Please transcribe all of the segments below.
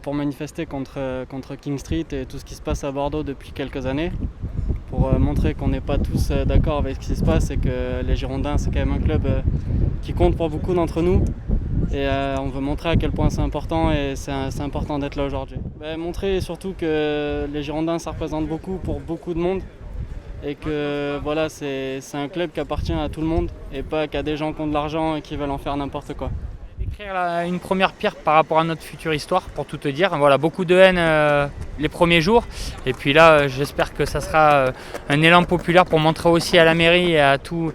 Pour manifester contre King Street et tout ce qui se passe à Bordeaux depuis quelques années, pour montrer qu'on n'est pas tous d'accord avec ce qui se passe et que les Girondins, c'est quand même un club qui compte pour beaucoup d'entre nous. Et on veut montrer à quel point c'est important et c'est important d'être là aujourd'hui. Montrer surtout que les Girondins, ça représente beaucoup pour beaucoup de monde et que voilà, c'est un club qui appartient à tout le monde et pas qu'à des gens qui ont de l'argent et qui veulent en faire n'importe quoi. Écrire une première pierre par rapport à notre future histoire, pour tout te dire. Voilà, beaucoup de haine les premiers jours. Et puis là, j'espère que ça sera un élan populaire pour montrer aussi à la mairie et à tous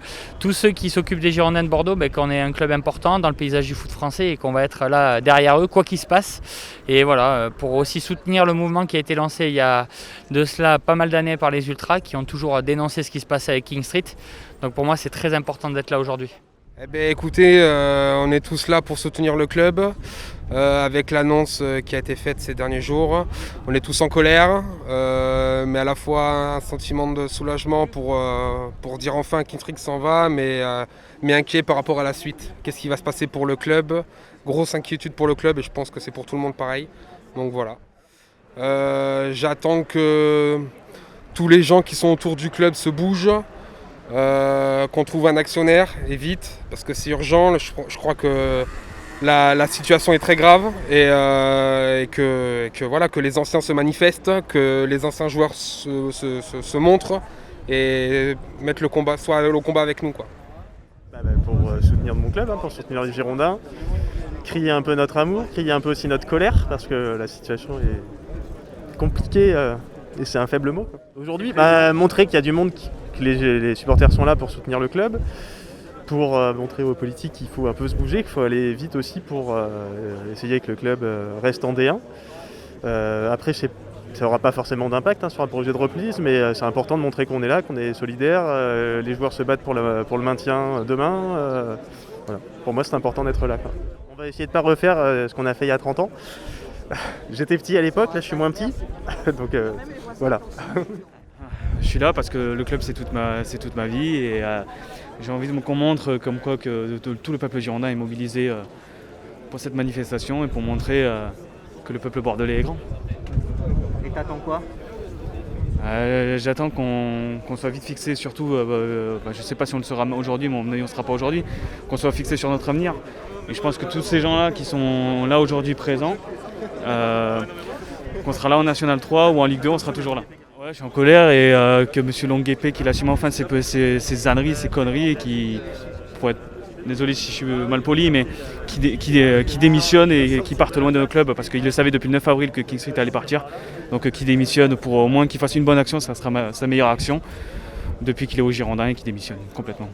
ceux qui s'occupent des Girondins de Bordeaux qu'on est un club important dans le paysage du foot français et qu'on va être là derrière eux, quoi qu'il se passe. Et voilà, pour aussi soutenir le mouvement qui a été lancé il y a de cela pas mal d'années par les Ultras qui ont toujours dénoncé ce qui se passait avec King Street. Donc pour moi, c'est très important d'être là aujourd'hui. Écoutez, on est tous là pour soutenir le club avec l'annonce qui a été faite ces derniers jours. On est tous en colère, mais à la fois un sentiment de soulagement pour dire enfin King Street s'en va, mais inquiet par rapport à la suite. Qu'est-ce qui va se passer pour le club? Grosse inquiétude pour le club et je pense que c'est pour tout le monde pareil. Donc voilà. J'attends que tous les gens qui sont autour du club se bougent. Qu'on trouve un actionnaire et vite parce que c'est urgent. Je crois que la situation est très grave et que les anciens se manifestent, que les anciens joueurs se montrent et mettent le combat avec nous, quoi. Pour soutenir mon club, pour soutenir les Girondins, crier un peu notre amour, crier un peu aussi notre colère parce que la situation est compliquée et c'est un faible mot. Aujourd'hui, montrer qu'il y a du monde, que les supporters sont là pour soutenir le club, pour montrer aux politiques qu'il faut un peu se bouger, qu'il faut aller vite aussi pour essayer que le club reste en D1. Après, ça n'aura pas forcément d'impact sur un projet de repli, mais c'est important de montrer qu'on est là, qu'on est solidaire. Les joueurs se battent pour le maintien demain. Voilà. Pour moi, c'est important d'être là, quoi. On va essayer de ne pas refaire ce qu'on a fait il y a 30 ans. J'étais petit à l'époque, là je suis moins petit. Donc voilà. Je suis là parce que le club c'est toute ma vie et j'ai envie qu'on montre comme quoi que tout le peuple girondin est mobilisé pour cette manifestation et pour montrer que le peuple bordelais est grand. Et t'attends quoi? J'attends qu'on soit vite fixé, surtout, je ne sais pas si on le sera aujourd'hui, mais on ne sera pas aujourd'hui, qu'on soit fixé sur notre avenir. Et je pense que tous ces gens-là qui sont là aujourd'hui présents, qu'on sera là en National 3 ou en Ligue 2, on sera toujours là. Ouais, je suis en colère et que M. Longuepé qu'il assume enfin ses âneries, ses conneries et qui, pour être désolé si je suis mal poli, mais qui démissionne et qui parte loin de nos clubs parce qu'il le savait depuis le 9 avril que King Street allait partir. Donc qui démissionne pour au moins qu'il fasse une bonne action, ça sera sa meilleure action depuis qu'il est au Girondin et qu'il démissionne complètement.